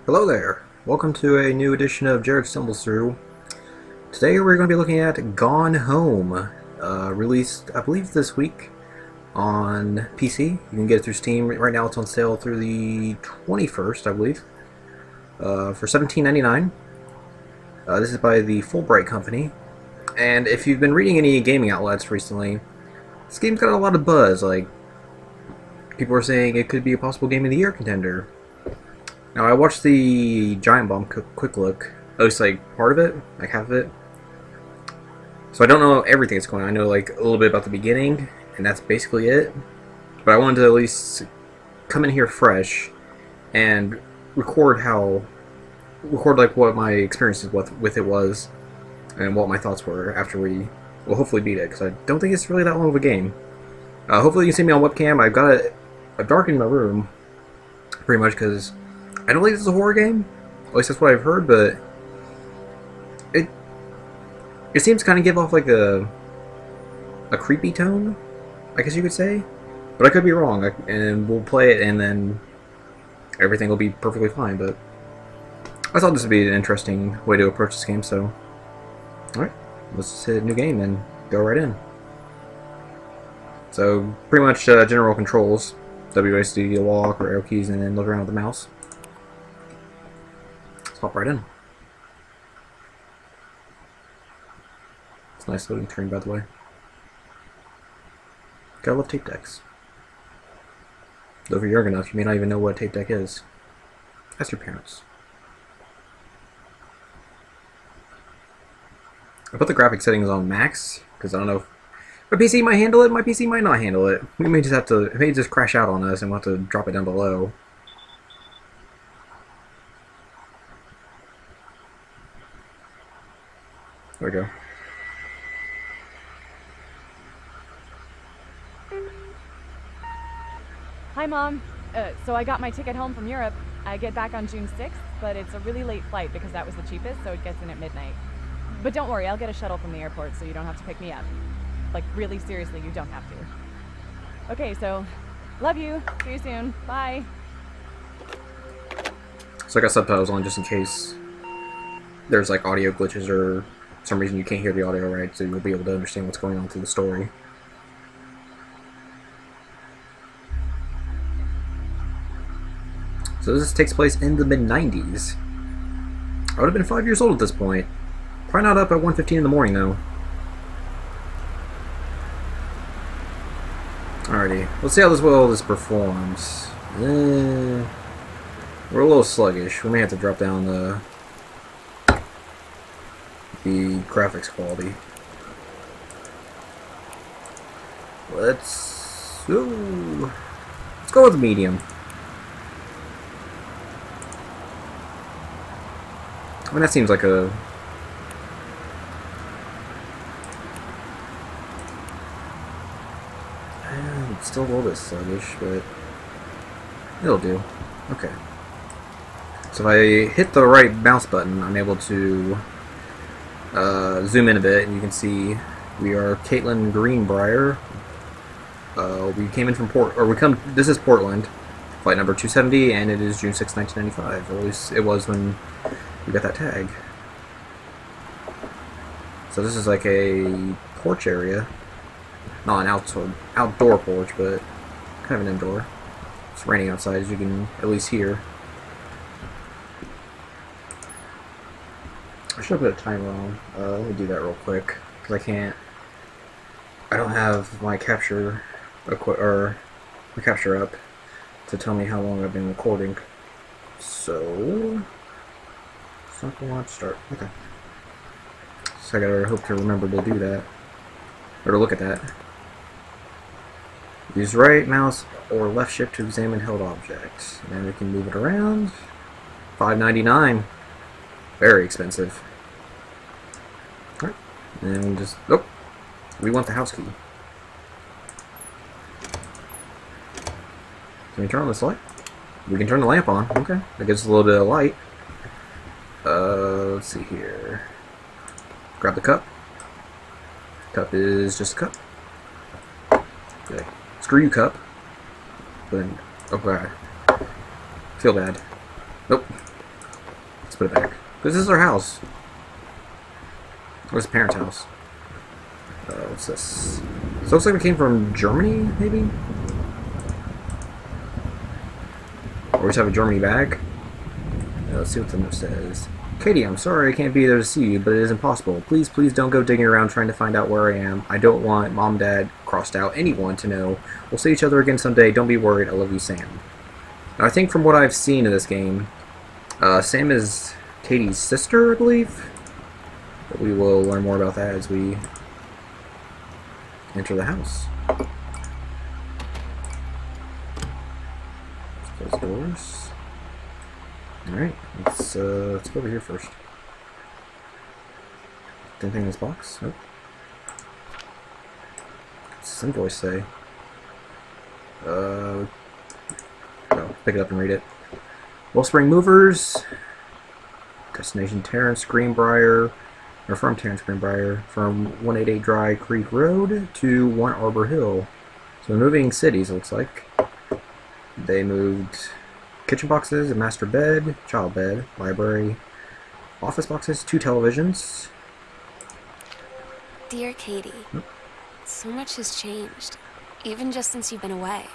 Hello there! Welcome to a new edition of Jared Stumbles Through. Today we're going to be looking at Gone Home, released I believe this week on PC. You can get it through Steam. Right now it's on sale through the 21st, I believe, for $17.99. This is by the Fulbright Company, and if you've been reading any gaming outlets recently, this game's got a lot of buzz. Like, people are saying it could be a possible Game of the Year contender. Now, I watched the Giant Bomb quick look, at least like part of it, like half of it. So I don't know everything that's going on. I know like a little bit about the beginning, and that's basically it. But I wanted to at least come in here fresh and record like what my experiences with it was, and what my thoughts were after we will hopefully beat it, because I don't think it's really that long of a game. Hopefully you can see me on webcam. I've darkened my room pretty much because I don't think this is a horror game. At least that's what I've heard, but it seems to kind of give off like a creepy tone, I guess you could say. But I could be wrong, and we'll play it and then everything will be perfectly fine. But I thought this would be an interesting way to approach this game, so alright, let's just hit a new game and go right in. So pretty much general controls. WASD to walk, or arrow keys, and then look around with the mouse. Let's hop right in. It's a nice loading screen, by the way. Gotta love tape decks. Though if you're young enough, you may not even know what a tape deck is. Ask your parents. I put the graphic settings on max, because I don't know if my PC might handle it, my PC might not handle it. We may just have to, it may just crash out on us and we'll have to drop it down below. There we go. Hi, Mom. So I got my ticket home from Europe. I get back on June 6th, but it's a really late flight because that was the cheapest, so it gets in at midnight. But don't worry, I'll get a shuttle from the airport so you don't have to pick me up. Like, really seriously, you don't have to. Okay, so, love you. See you soon. Bye. So I got subtitles on just in case there's like audio glitches or for some reason you can't hear the audio right, so you'll be able to understand what's going on through the story. So this takes place in the mid-90s. I would have been 5 years old at this point. Probably not up at 1:15 in the morning though. Alrighty, let's see how this performs. We're a little sluggish. We may have to drop down the graphics quality. Let's go with medium. I mean, that seems like a it's still a little bit sluggish, but it'll do. Okay. So if I hit the right mouse button, I'm able to zoom in a bit, and you can see we are Caitlin Greenbrier. We came in from this is Portland, flight number 270, and it is June 6, 1995. Or at least it was when we got that tag. So this is like a porch area. Not an outdoor porch, but kind of an indoor. It's raining outside, as you can at least hear. I should have put a timer on. Let me do that real quick, because I don't have my capture up to tell me how long I've been recording. So something want to start. Okay. So I gotta hope to remember to do that, or to look at that. Use right mouse or left shift to examine held objects. And then we can move it around. $5.99. Very expensive. Alright. And just we want the house key. Can we turn on this light? We can turn the lamp on. Okay. That gives us a little bit of light. Let's see here. Grab the cup. Cup is just a cup. Okay. Screw you, cup. But, oh god. Feel bad. Nope. Let's put it back. This is our house. Where's his parents' house? What's this? So it looks like we came from Germany, maybe? Or we just have a Germany bag. Let's see what the note says. Katie, I'm sorry I can't be there to see you, but it is impossible. Please, please don't go digging around trying to find out where I am. I don't want Mom, Dad, crossed out, anyone to know. We'll see each other again someday. Don't be worried. I love you, Sam. Now, I think from what I've seen in this game, Sam is Katie's sister, I believe. But we will learn more about that as we enter the house. Let's close doors. Alright, let's go over here first. Anything in this box? Nope. What's this invoice say? Oh, pick it up and read it. Wellspring Movers. Destination Terrence Greenbrier. Or from Terrence Greenbrier. From 188 Dry Creek Road to 1 Arbor Hill. So they're moving cities, it looks like. They moved kitchen boxes, a master bed, child bed, library, office boxes, 2 televisions. Dear Katie, so much has changed, even just since you've been away.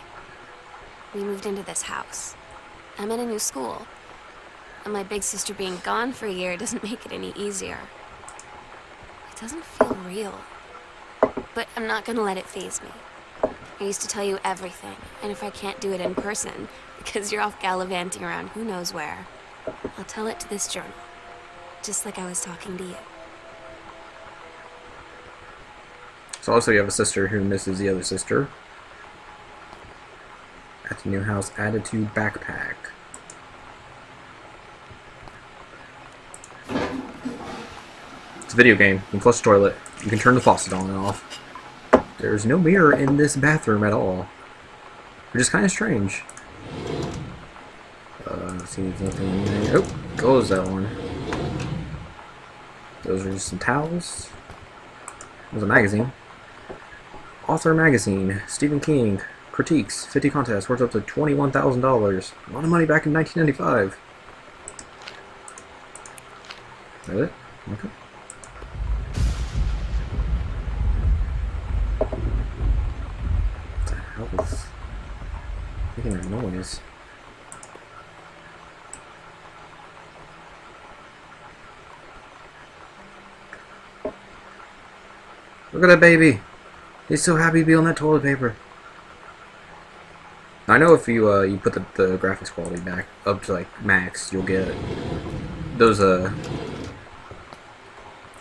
We moved into this house. I'm in a new school, and my big sister being gone for a year doesn't make it any easier. It doesn't feel real, but I'm not gonna let it faze me. I used to tell you everything, and if I can't do it in person, because you're off gallivanting around who knows where, I'll tell it to this journal, just like I was talking to you. So also you have a sister who misses the other sister. At the new house, added to backpack. It's a video game. You can flush the toilet. You can turn the faucet on and off. There's no mirror in this bathroom at all, which is kind of strange. Let's see, there's nothing in there. Oh, close that one. Those are just some towels. There's a magazine. Author Magazine, Stephen King, critiques, 50 contests, worth up to $21,000. A lot of money back in 1995. Is that it? Okay. What the hell is making that noise? Look at that baby. He's so happy to be on that toilet paper. I know if you you put the graphics quality back up to like max, you'll get those a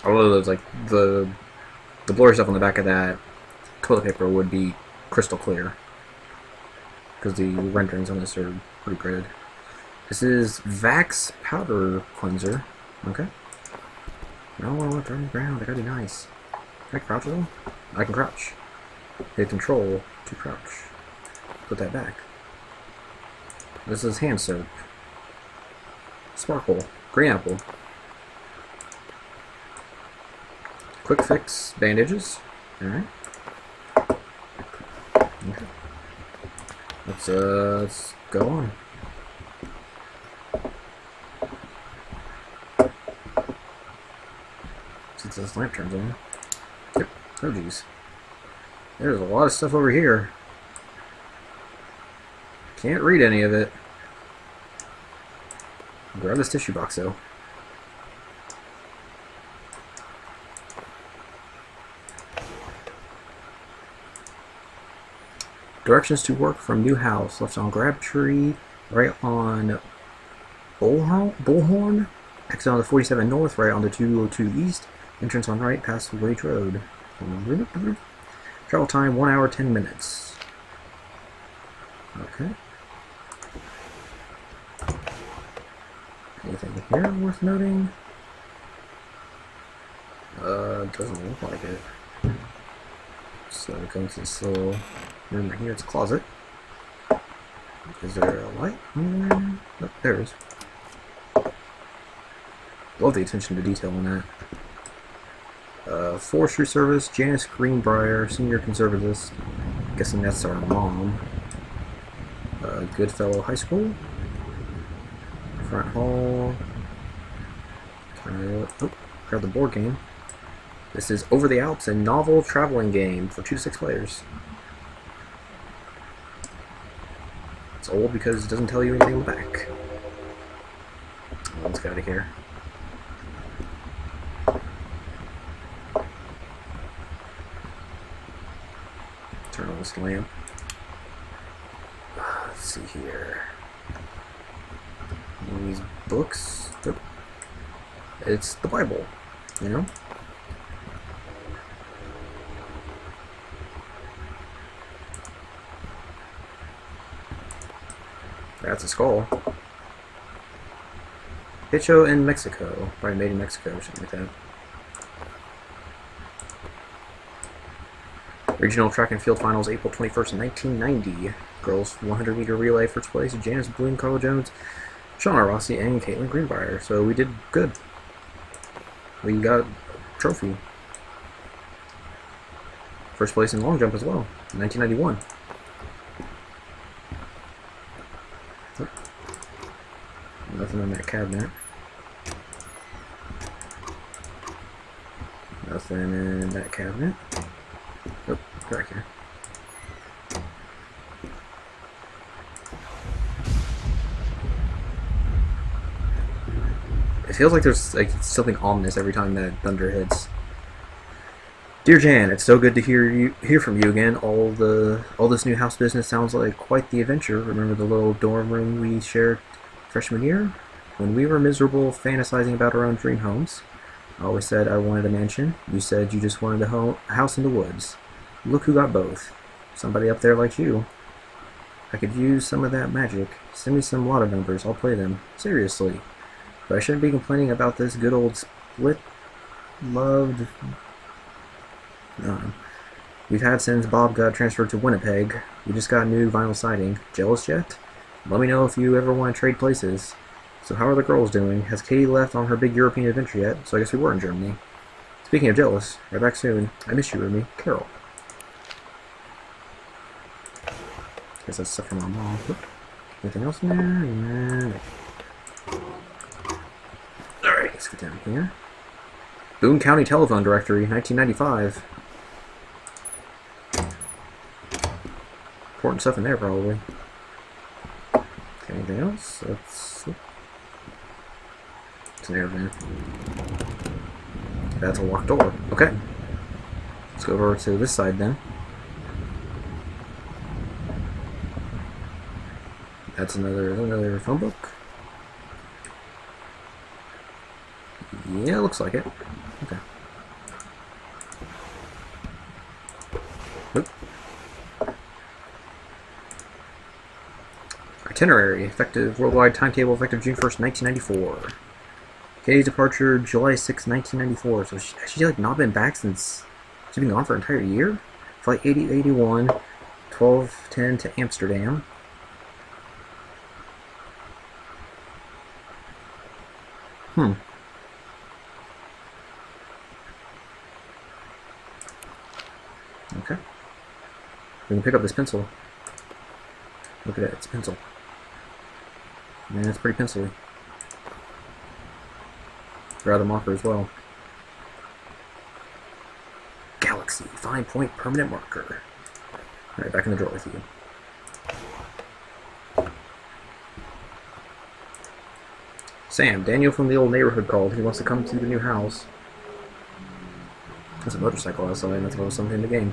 lot of those like the blurry stuff on the back of that toilet paper would be crystal clear because the renderings on this are pretty good. This is Vax powder cleanser. Okay. No, I want to throw on the ground. I gotta be nice. Can I crouch at all? I can crouch. Hit control to crouch. Put that back. This is hand soap. Sparkle. Green apple. Quick fix bandages. Alright. Okay. Let's go on. Since this lamp turns on. Yep. Oh geez. There's a lot of stuff over here. Can't read any of it. Grab this tissue box though. Directions to work from new house. Left on Crabtree, right on Bullhorn. Exit on the 47 north, right on the 202 east. Entrance on right, past Wage Road. Travel time 1 hour 10 minutes. Okay. Anything here worth noting? Doesn't look like it. So we come to this little room right here. It's a closet. Is there a light? Oh, there is. Love the attention to detail on that. Forestry Service, Janice Greenbrier, Senior Conservatist. Guessing that's our mom. Goodfellow High School. Front hall. Oh, grab the board game. This is Over the Alps, a novel traveling game for 2 to 6 players. It's old because it doesn't tell you anything on the back. Let's get out of here. Turn on this lamp. Let's see here. These books. It's the Bible, you know? That's a skull. Hicho in Mexico. Probably made in Mexico or something like that. Regional track and field finals, April 21st, 1990. Girls 100-meter relay, first place, Janice Bloom, Carla Jones, Shauna Rossi, and Caitlin Greenbrier. So we did good. We got a trophy. First place in long jump as well, 1991. Oh. Nothing in that cabinet. Nothing in that cabinet. Oh, back here. It feels like there's like something ominous every time that thunder hits. Dear Jan, it's so good to hear from you again. All this new house business sounds like quite the adventure. Remember the little dorm room we shared freshman year? When we were miserable fantasizing about our own dream homes. I always said I wanted a mansion. You said you just wanted a house in the woods. Look who got both. Somebody up there like you. I could use some of that magic. Send me some lotto numbers. I'll play them. Seriously. But I shouldn't be complaining about this good old split loved we've had since Bob got transferred to Winnipeg. We just got a new vinyl siding. Jealous yet? Let me know if you ever want to trade places. So how are the girls doing? Has Katie left on her big European adventure yet? So I guess we were in Germany. Speaking of jealous, right back soon. I miss you, Rumi. Carol. Guess that's stuff from my mom. Anything else in there? No. Alright, let's get down here. Boone County Telephone Directory, 1995. Important stuff in there, probably. Okay, anything else? It's an air vent. That's a locked door. Okay. Let's go over to this side then. That's another phone book. Yeah, looks like it. Okay. Nope. Itinerary, effective worldwide timetable, effective June 1st, 1994. Katie's departure, July 6th, 1994. So she's like not been back since she's been gone for an entire year. Flight 8081, 12:10 to Amsterdam. Okay. We can pick up this pencil. Look at it, it's a pencil. Man, it's pretty pencil-y. Grab the marker as well. Galaxy, fine point, permanent marker. Alright, back in the drawer with you. Sam, Daniel from the old neighborhood called. He wants to come to the new house. There's a motorcycle outside, and that's what was something in the game.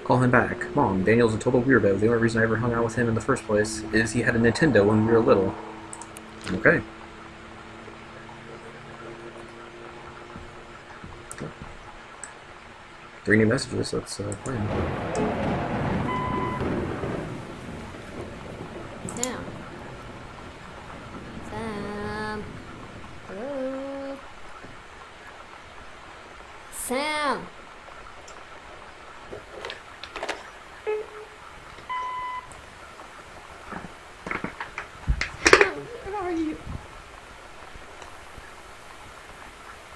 Call him back. Mom, Daniel's a total weirdo. The only reason I ever hung out with him in the first place is he had a Nintendo when we were little. Okay. 3 new messages, let's play them. Sam. Sam. Hello. Sam. Where are you?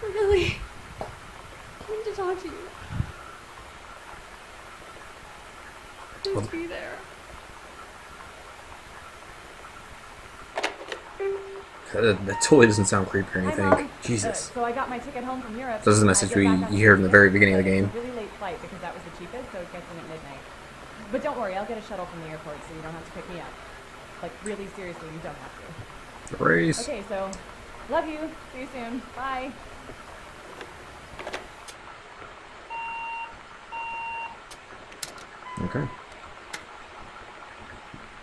Really? I need to talk to you. Just be there. That totally doesn't sound creepy or Hi, anything. Mom. Jesus. So I got my ticket home from Europe. So this is the message you heard in the very beginning of the game. It's a really late flight because that was the cheapest, so it gets in at midnight. But don't worry, I'll get a shuttle from the airport, so you don't have to pick me up. Like, really seriously, you don't have to. Race. Okay, so, love you. See you soon. Bye. Okay.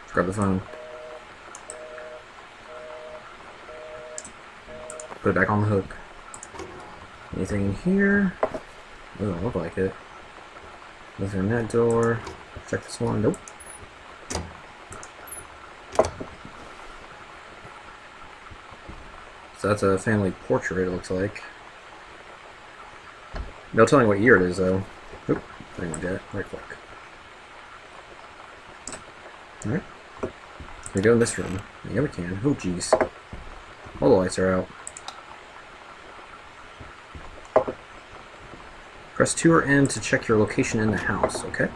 Grab the phone. Put it back on the hook. Anything in here? Doesn't look like it. Nothing in that door. Check this one. Nope. So that's a family portrait, it looks like. No telling what year it is, though. Oop. I didn't want that. Right click. Alright. We go in this room. Yeah, we can. Oh, jeez. All the lights are out. Press 2 or N to check your location in the house, okay?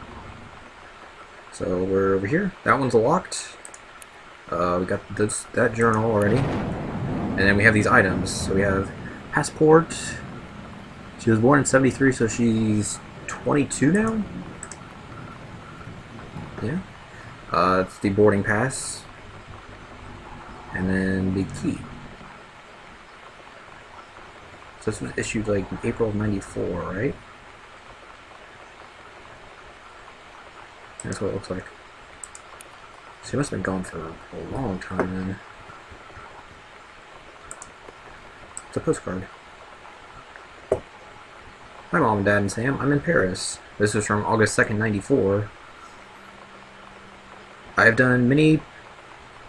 So we're over here. That one's locked. We got that journal already. And then we have these items. So we have passport. She was born in 73, so she's 22 now? Yeah. It's the boarding pass. And then the key. So this was issued like in April of 94, right? That's what it looks like. She must have been gone for a long time then. It's a postcard. Hi Mom and Dad and Sam, I'm in Paris. This is from August 2nd, 94. I have done many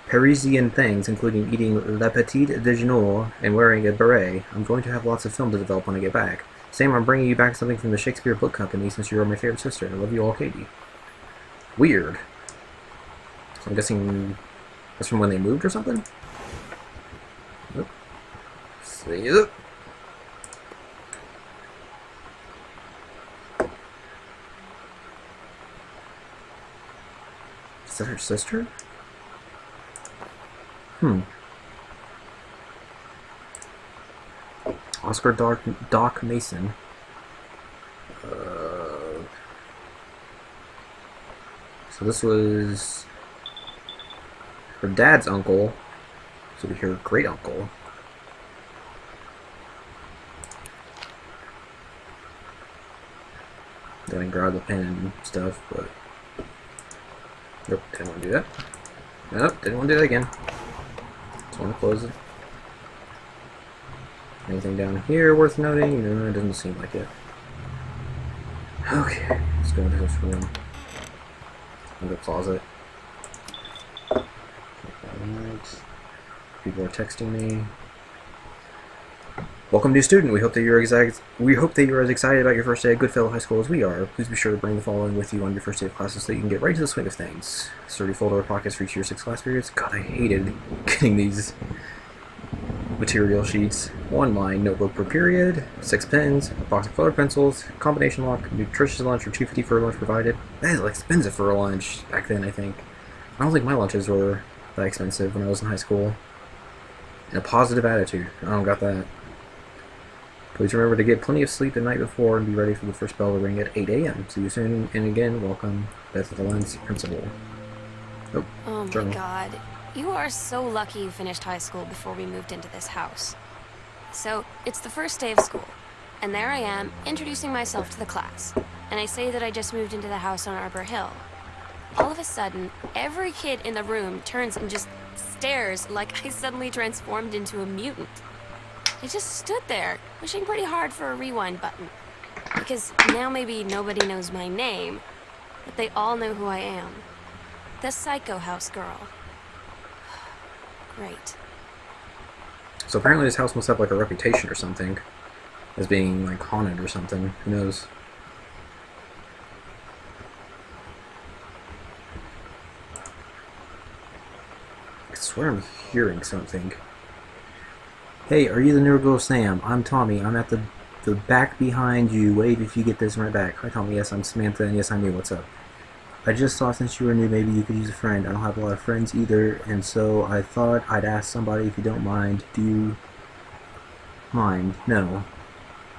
Parisian things, including eating Le Petit Déjeuner and wearing a beret. I'm going to have lots of film to develop when I get back. Sam, I'm bringing you back something from the Shakespeare Book Company since you are my favorite sister. I love you all, Katie. Weird. So I'm guessing that's from when they moved or something? Nope. See it. Is that her sister? Oscar Doc Mason. So this was her dad's uncle. So we hear great uncle. Then I grab the pen and stuff, but nope, didn't want to do that. Nope, didn't want to do that again. Just want to close it. Anything down here worth noting? No, it doesn't seem like it. Okay, let's go into this room. In the closet. Alright. People are texting me. Welcome, new student. We hope that you're as excited about your first day at Goodfellow High School as we are. Please be sure to bring the following with you on your first day of classes so that you can get right to the swing of things. Sturdy folder of pockets for each of your 6 class periods. God, I hated getting these material sheets. 1 line notebook per period, 6 pens, a box of colored pencils, combination lock, nutritious lunch for $2.50 for lunch provided. That is like expensive for a lunch back then, I think. I don't think my lunches were that expensive when I was in high school. And a positive attitude. I don't got that. Please remember to get plenty of sleep the night before and be ready for the first bell to ring at 8 a.m. See you soon, and again, welcome, Beth Valence, Principal. Oh my God. You are so lucky you finished high school before we moved into this house. So, it's the first day of school, and there I am, introducing myself to the class, and I say that I just moved into the house on Arbor Hill. All of a sudden, every kid in the room turns and just stares like I suddenly transformed into a mutant. I just stood there, wishing pretty hard for a rewind button. Because now maybe nobody knows my name, but they all know who I am. The Psycho House girl. Great. So apparently this house must have like a reputation or something as being like haunted or something. Who knows? I swear I'm hearing something. Hey, are you the new girl Sam? I'm Tommy. I'm at the back behind you. Wave if you get this right back. Hi Tommy, yes I'm Samantha, and yes I'm you. What's up? I just thought since you were new, maybe you could use a friend. I don't have a lot of friends either, and so I thought I'd ask somebody if you don't mind. Do you mind? No.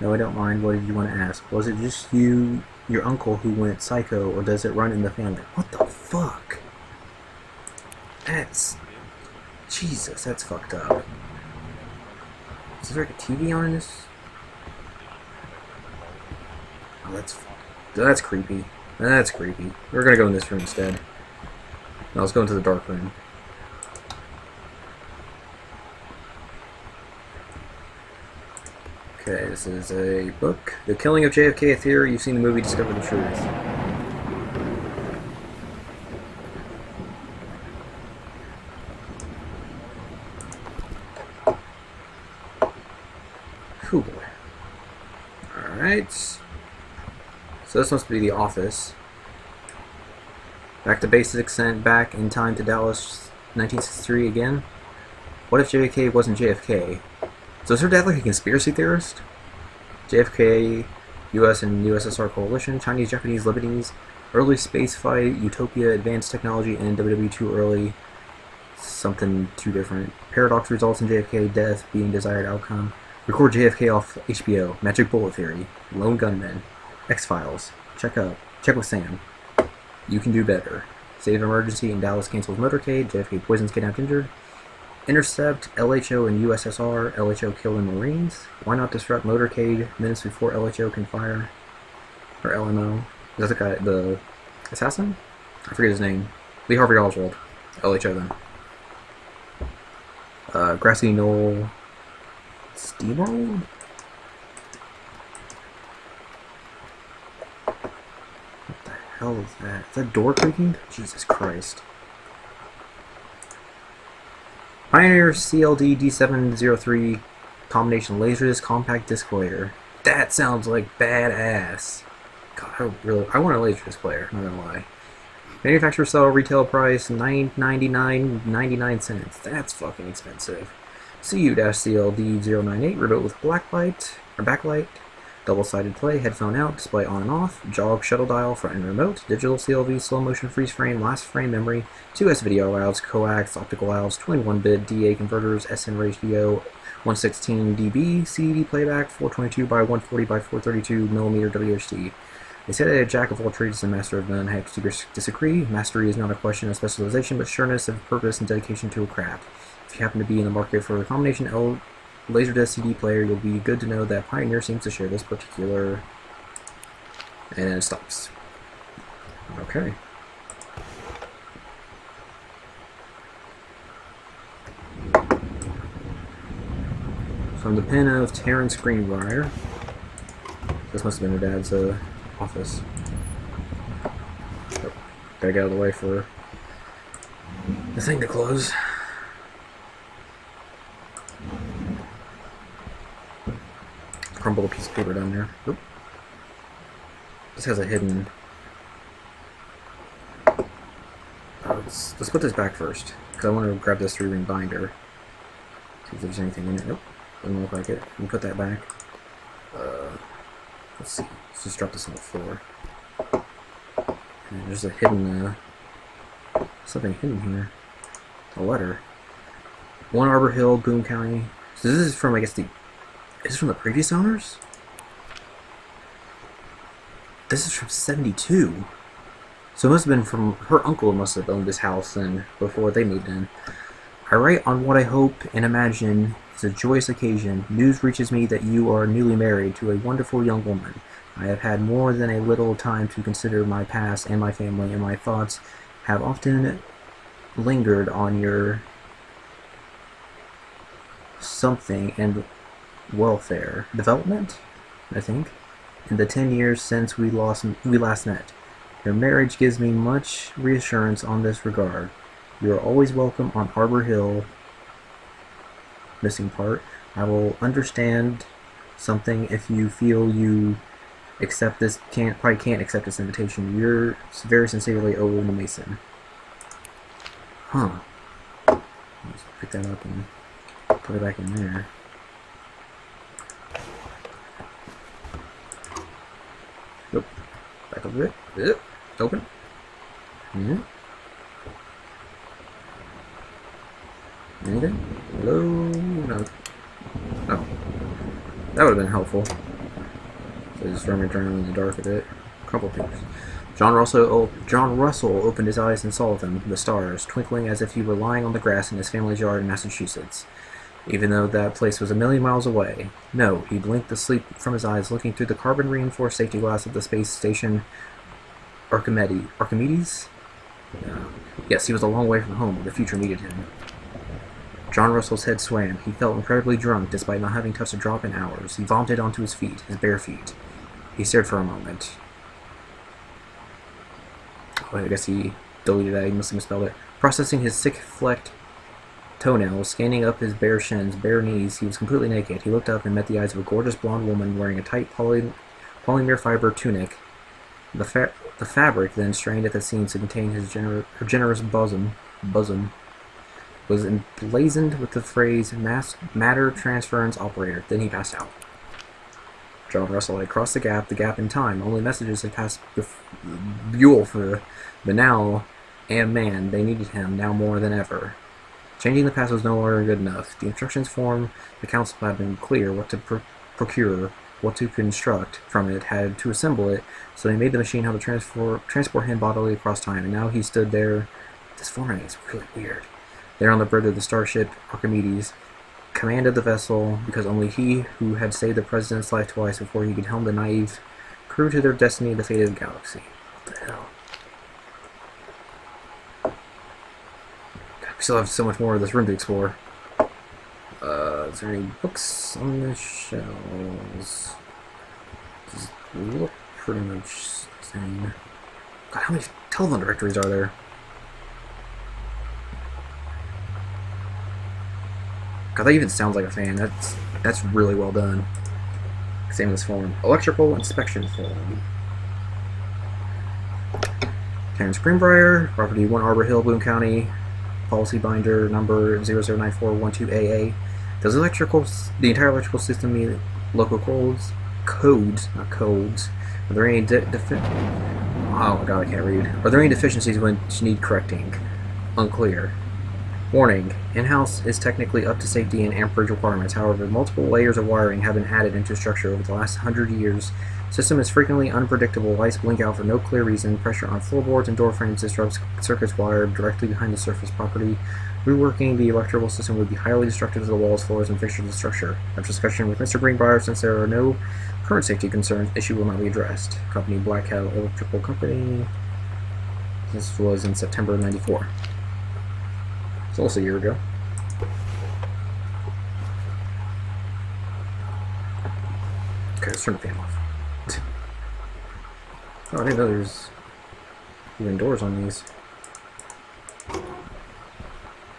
No, I don't mind. What did you want to ask? Was it just you, your uncle, who went psycho, or does it run in the family? What the fuck? That's... Jesus, that's fucked up. Is there like a TV on in this? Oh, that's creepy. That's creepy. We're gonna go in this room instead. No, let's go into the dark room. Okay, this is a book. The Killing of JFK, a Theory. You've seen the movie, Discover the Truth. Cool. Alright. So this must be the office. Back to basics, sent back in time to Dallas, 1963 again. What if JFK wasn't JFK? So is her dad like a conspiracy theorist? JFK, US and USSR coalition, Chinese, Japanese, Lebanese, early space fight, utopia, advanced technology, and WWE too early. Something too different. Paradox results in JFK death being desired outcome. Record JFK off HBO. Magic Bullet Theory. Lone Gunman. X-Files. Check with Sam. You Can Do Better. Save Emergency in Dallas cancels motorcade. JFK poisons kidnapped injured. Intercept LHO and USSR. LHO killed in Marines. Why not disrupt motorcade minutes before LHO can fire? Or LMO. Is that the guy, the assassin? I forget his name. Lee Harvey Oswald. LHO then. Grassy Knoll. Steamroll? What the hell is that? Is that door creaking? Jesus Christ. Pioneer CLD D703 combination laserdisc compact disc player. That sounds like badass. God, I want a laserdisc player, not gonna lie. Manufacturer sell retail price $9.99.99. That's fucking expensive. CU-CLD098 remote with backlight, double-sided play, headphone out, display on and off, jog shuttle dial, front and remote, digital CLV, slow motion freeze frame, last frame memory, 2S video outs, coax, optical outs, 21-bit DA converters, SN ratio, 116 dB, CD playback, 422 by 140 by 432 mm WHD. They said a jack of all trades and master of none. I have to disagree. Mastery is not a question of specialization, but sureness of purpose and dedication to a craft. If you happen to be in the market for a combination Laserdisc CD player, you'll be good to know that Pioneer seems to share this particular... And it stops. Okay. From the pen of Terrence Greenbrier. This must have been her dad's office. Oh, gotta get out of the way for the thing to close. Crumble a piece of paper down there. Oop. This has a hidden... let's put this back first, because I want to grab this 3-ring binder. See if there's anything in it. Nope, doesn't look like it. Let me put that back. Let's see. Let's just drop this on the floor. And there's a hidden, something hidden here. A letter. 1 Arbor Hill, Boone County. So this is from, I guess, is this from the previous owners? This is from 72. So it must have been from her uncle. Must have owned this house then before they moved in. I write on what I hope and imagine is a joyous occasion. News reaches me that you are newly married to a wonderful young woman. I have had more than a little time to consider my past and my family, and my thoughts have often lingered on your something and welfare development, I think, in the 10 years since we last met. Your marriage gives me much reassurance on this regard. You are always welcome on Arbor Hill. Missing part. I will understand something if you feel you accept this. Probably can't accept this invitation. You're very sincerely, Owen Mason. Huh. Let's pick that up and put it back in there. Nope. Back up a bit. Open. Hmm? Anything? Hello? No. Oh. That would have been helpful. So just rummage around in the dark a bit. A couple things. John Russell opened his eyes and saw them, the stars, twinkling as if he were lying on the grass in his family's yard in Massachusetts, even though that place was a million miles away. No, he blinked the sleep from his eyes, looking through the carbon-reinforced safety glass of the space station Archimedes? Yes, he was a long way from home. The future needed him. John Russell's head swam. He felt incredibly drunk, despite not having touched a drop in hours. He vomited onto his feet, his bare feet. He stared for a moment. Oh, I guess he deleted that. He must have misspelled it. Processing his sick, flecked toenails, scanning up his bare shins, bare knees, he was completely naked. He looked up and met the eyes of a gorgeous blonde woman wearing a tight polymer fiber tunic. The fabric, then strained at the seams to contain her generous bosom, was emblazoned with the phrase matter transference operator. Then he passed out. John Russell had crossed the gap in time. Only messages had passed Bjulf, but now, and man, they needed him, now more than ever. Changing the past was no longer good enough. The instructions from the council had been clear: what to procure, what to construct from it, had to assemble it, so they made the machine how to transport him bodily across time, and now he stood there. This formatting is really weird. There on the bridge of the starship Archimedes, commanded the vessel, because only he who had saved the president's life twice before he could helm the naive crew to their destiny, the fate of the galaxy. What the hell? God, we still have so much more of this room to explore. Is there any books on the shelves? Does it look pretty much the same? God, how many telephone directories are there? God, that even sounds like a fan. That's really well done. Same with this form. Electrical inspection form. Terrence Greenbrier, property 1 Arbor Hill, Boone County, policy binder number 009412AA. Does the entire electrical system meet local codes, not codes? Are there any oh god, I can't read. Are there any deficiencies which need correcting? Unclear. Warning, in-house is technically up to safety and amperage requirements. However, multiple layers of wiring have been added into the structure over the last 100 years. System is frequently unpredictable. Lights blink out for no clear reason. Pressure on floorboards and door frames disrupts circuits wired directly behind the surface property. Reworking the electrical system would be highly destructive to the walls, floors, and fixtures of the structure. After discussion with Mr. Greenbrier, since there are no current safety concerns, issue will not be addressed. Company Black Cat Electrical Company. This was in September of '94. It's almost a year ago. Okay, let's turn the fan off. Oh, I didn't know there's even doors on these.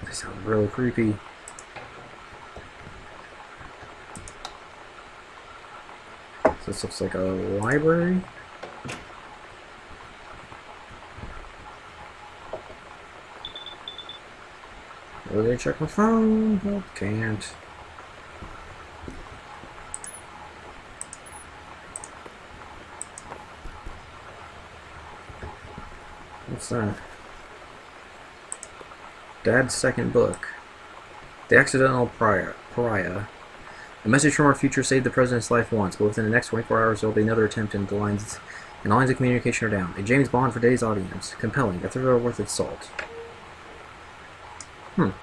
They sound really creepy. So this looks like a library. Really check my phone? Nope, can't. What's that? Dad's second book. The Accidental Pariah. A message from our future saved the president's life once, but within the next 24 hours there will be another attempt and the lines of communication are down. A James Bond for today's audience. Compelling. A thriller worth its salt. Oop.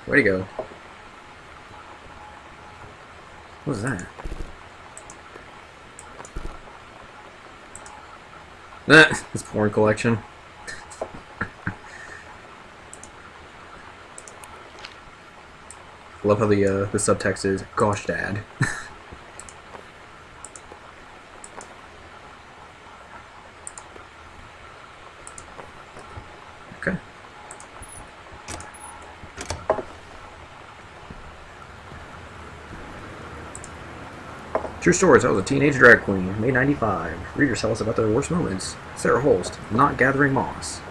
Where'd he go? What was that? This porn collection. Love how the subtext is, "Gosh, Dad." Okay. True stories. I was a teenage drag queen, May '95. Readers tell us about their worst moments. Sarah Holst, not gathering moss.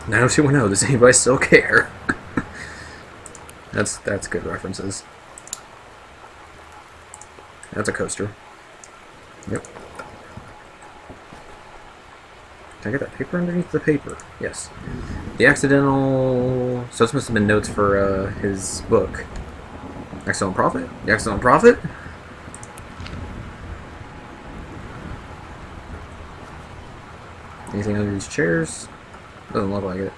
90210. Does anybody still care? That's good references. That's a coaster. Yep. Can I get that paper underneath the paper? Yes. The accidental... So this must have been notes for his book. Excellent Prophet? The Excellent Prophet? Anything under these chairs? Doesn't look like it.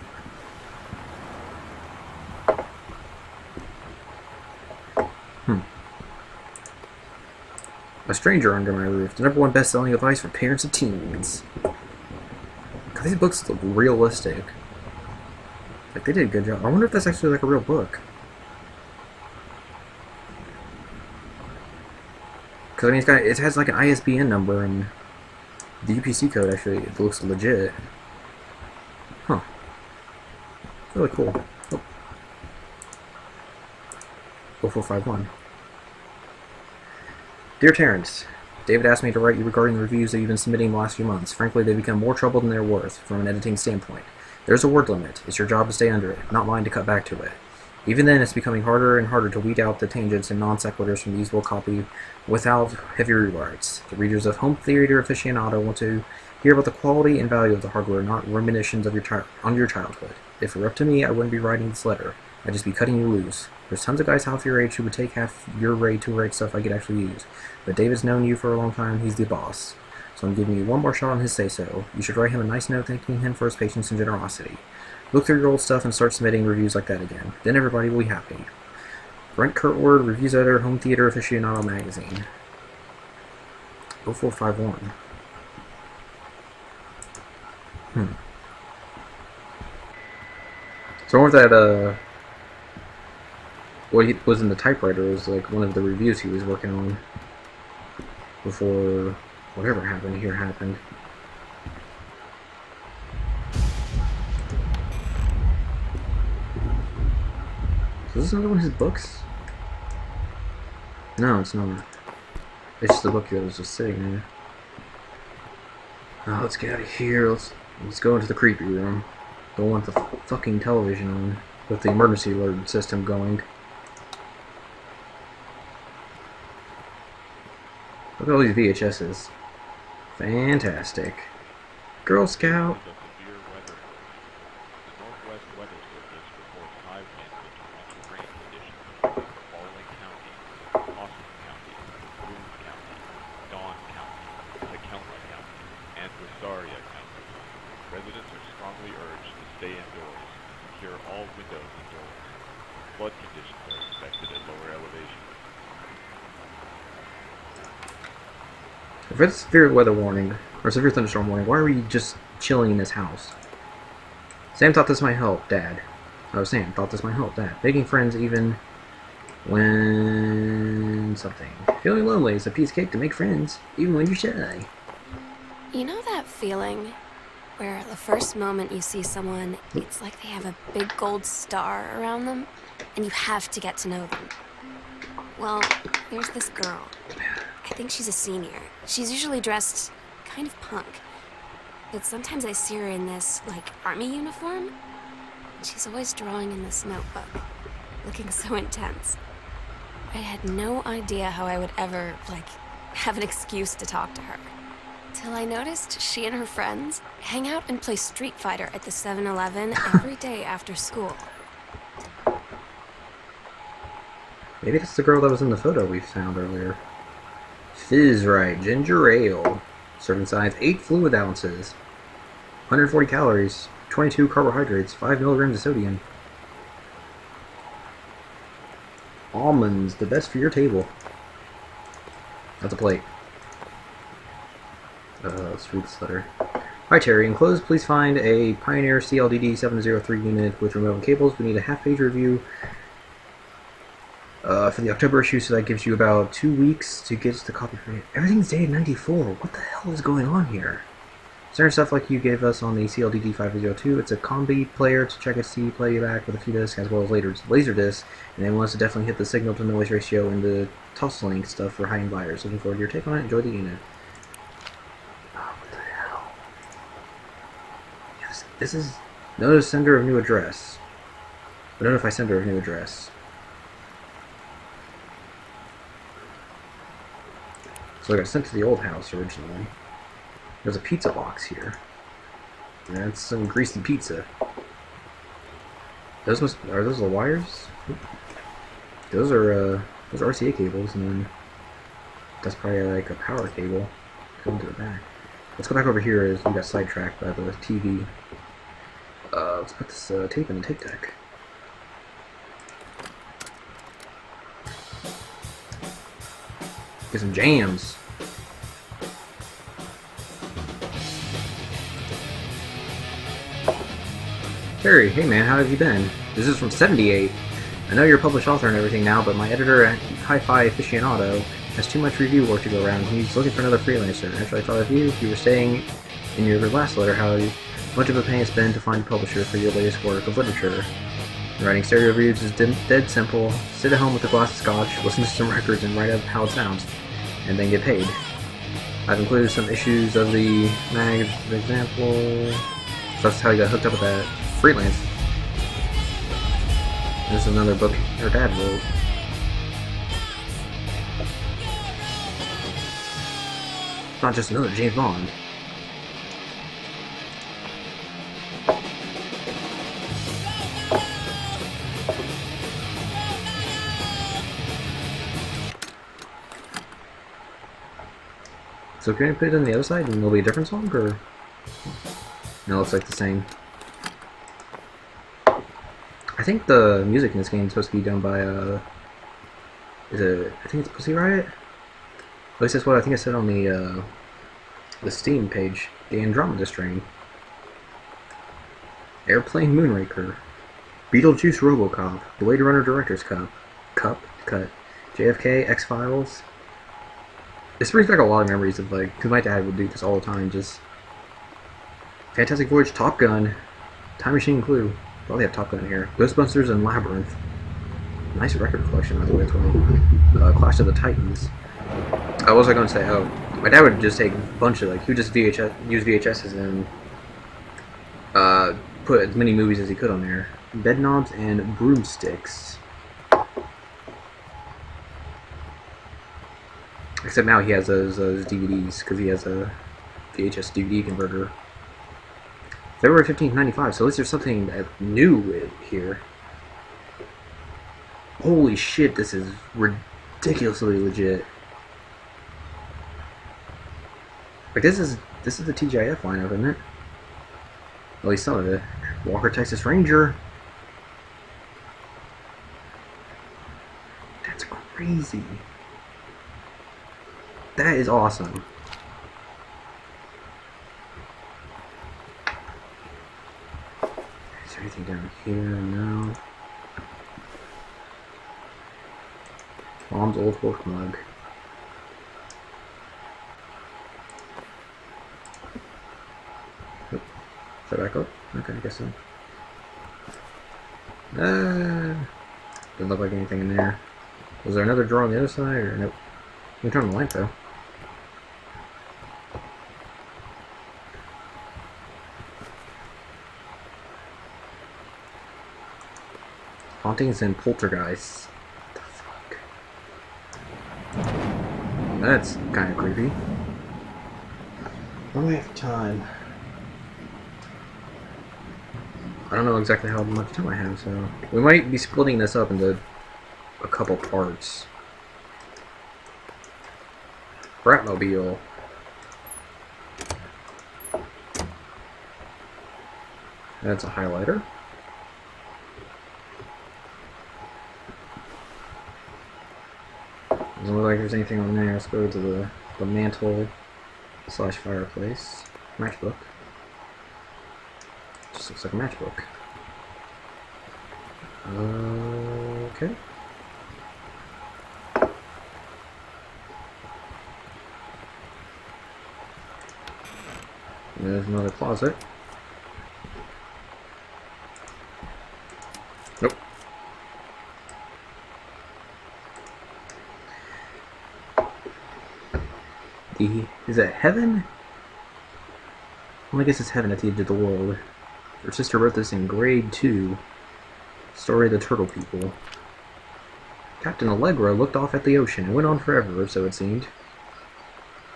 A Stranger Under My Roof, the #1 best-selling advice for parents of teens. God, these books look realistic. Like, they did a good job. I wonder if that's actually like a real book. Because, I mean, it has like an ISBN number, and the UPC code actually, it looks legit. Huh. Really cool. Oh. 0451. Dear Terrence, David asked me to write you regarding the reviews that you've been submitting the last few months. Frankly, they've become more trouble than they're worth, from an editing standpoint. There's a word limit. It's your job to stay under it, not mine to cut back to it. Even then, it's becoming harder and harder to weed out the tangents and non-sequiturs from the usable copy without heavy rewrites. The readers of Home Theater Aficionado want to hear about the quality and value of the hardware, not reminiscences of your childhood. If it were up to me, I wouldn't be writing this letter. I'd just be cutting you loose. There's tons of guys half your age who would take half your rate to write stuff I could actually use. But David's known you for a long time, he's the boss. So I'm giving you one more shot on his say-so. You should write him a nice note thanking him for his patience and generosity. Look through your old stuff and start submitting reviews like that again. Then everybody will be happy. Brent Kurtward, Reviews Editor, Home Theater Aficionado Magazine. 0451. So I wonder if that, what he was in the typewriter was like one of the reviews he was working on before whatever happened here happened. So is this another one of his books? No, it's not. It's just the book that was just sitting there. Oh, let's get out of here. Let's go into the creepy room. Don't want the fucking television on with the emergency alert system going. Look at all these VHSs. Fantastic. Girl Scout. Residents are strongly urged to stay indoors, secure all windows and doors. Flood conditions are expected at lower elevations. If it's severe weather warning, or severe thunderstorm warning, why are we just chilling in this house? Sam thought this might help, Dad. Oh, Sam thought this might help, Dad. Making friends even when something. Feeling lonely is a piece of cake to make friends, even when you're shy. You know that feeling where the first moment you see someone, it's like they have a big gold star around them, and you have to get to know them? Well, there's this girl. I think she's a senior. She's usually dressed kind of punk, but sometimes I see her in this, like, army uniform. She's always drawing in this notebook, looking so intense. I had no idea how I would ever, like, have an excuse to talk to her. Till I noticed she and her friends hang out and play Street Fighter at the 7-Eleven every day after school. Maybe that's the girl that was in the photo we found earlier. Fizz Right Ginger Ale. Serving size 8 fluid ounces. 140 calories. 22 carbohydrates. 5 milligrams of sodium. Almonds, the best for your table. That's a plate. Let's read this letter. Hi Terry, enclosed please find a Pioneer CLDD 703 unit with removable cables. We need a half-page review for the October issue, so that gives you about 2 weeks to get the copy for it. Everything's dated 94. What the hell is going on here? Standard stuff like you gave us on the CLDD 502. It's a combi player to check a C playback with a few discs as well as laser discs, and then wants to definitely hit the signal to noise ratio and the toss-link stuff for high-end buyers. Looking forward to your take on it. Enjoy the unit. This is notice sender of new address. But notify sender of new address. So I got sent to the old house originally. There's a pizza box here. That's some greasy pizza. Are those the wires? Those are RCA cables, and then that's probably like a power cable going to the back. Let's go back over here as we got sidetracked by the TV. Let's put this tape in the tape deck. Get some jams. Terry, hey man, how have you been? This is from 78. I know you're a published author and everything now, but my editor at Hi-Fi Aficionado has too much review work to go around. He's looking for another freelancer. Actually, I thought of you. You were saying in your last letter how much of a pain it's been to find a publisher for your latest work of literature. Writing stereo reviews is dead simple. Sit at home with a glass of scotch, listen to some records, and write up how it sounds, and then get paid. I've included some issues of the mag, for example. So that's how you got hooked up with that freelance. This is another book her dad wrote. Not just another James Bond. So can we put it on the other side and it'll be a different song, or? No, it looks like the same. I think the music in this game is supposed to be done by, I think it's Pussy Riot? At least that's what I think I said on the Steam page. The Andromeda Strain. Airplane Moonraker. Beetlejuice Robocop. Blade Runner Director's Cut. JFK, X-Files. This brings back a lot of memories of, like, because my dad would do this all the time, just... Fantastic Voyage, Top Gun, Time Machine, Clue. Probably have Top Gun here. Ghostbusters and Labyrinth. Nice record collection, by the way, Clash of the Titans. What was I going to say? Oh, my dad would just take a bunch of, like, he would just use VHSs and put as many movies as he could on there. Bedknobs and Broomsticks. Except now he has those DVDs, because he has a VHS DVD converter. February 15th, 95, so at least there's something new here. Holy shit, this is ridiculously legit. Like, this is the TGIF lineup, isn't it? At least some of it. Walker, Texas Ranger. That's crazy. That is awesome. Is there anything down here? No. Mom's old horse mug. Oh, is that back up? Okay, I guess so. Doesn't look like anything in there. Was there another drawer on the other side, or nope? You can turn the light though. Hauntings and Poltergeists. What the fuck? That's kind of creepy. What do we have time? I don't know exactly how much time I have, so we might be splitting this up into a couple parts. Bratmobile. That's a highlighter. Doesn't look like there's anything on there. Let's go to the mantle / fireplace. Matchbook. Just looks like a matchbook. Okay. There's another closet. Nope. Is that heaven? Well, I guess it's heaven at the edge of the world. Her sister wrote this in grade 2. Story of the Turtle People. Captain Allegra looked off at the ocean and went on forever, or so it seemed.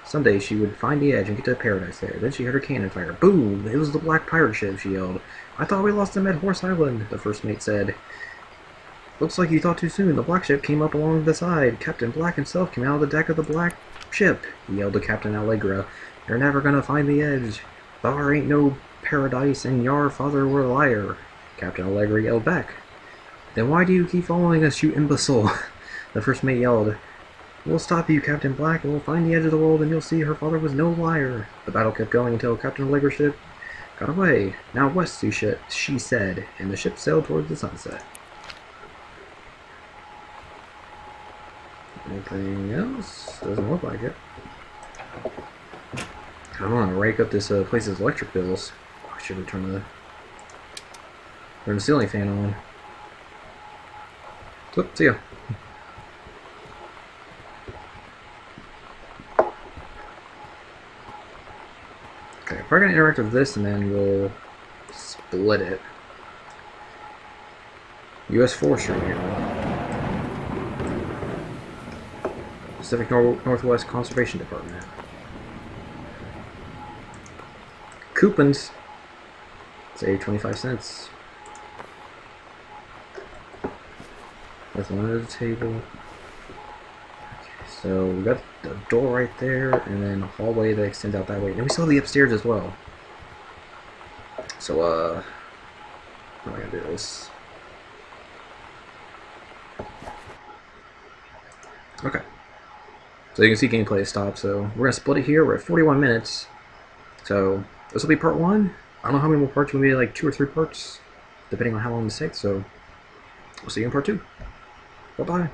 Someday she would find the edge and get to paradise there. Then she heard a cannon fire. Boom! It was the black pirate ship, she yelled. I thought we lost him at Horse Island, the first mate said. Looks like you thought too soon. The black ship came up along the side. Captain Black himself came out of the deck of the black ship, he yelled to Captain Allegra. You're never gonna find the edge. Thar ain't no paradise, and your father were a liar. Captain Allegra yelled back. Then why do you keep following us, you imbecile? The first mate yelled. We'll stop you, Captain Black, and we'll find the edge of the world, and you'll see her father was no liar. The battle kept going until Captain Allegra's ship got away. Now west, she said, and the ship sailed towards the sunset. Anything else? Doesn't look like it. I want to rake up this place's electric bills. I should have turned the ceiling fan on. Whoop, see ya. Okay, we're gonna interact with this and then we'll split it. U.S. Forestry here. Pacific Northwest Conservation Department. Coupons. Save 25 cents. That's under the table. Okay, so we got the door right there, and then a hallway that extends out that way. And we saw the upstairs as well. So, how am I gonna do this? Okay. So you can see gameplay has stopped, so we're gonna split it here. We're at 41 minutes. So this will be part 1. I don't know how many more parts, maybe like 2 or 3 parts, depending on how long this takes, so we'll see you in part 2. Bye-bye.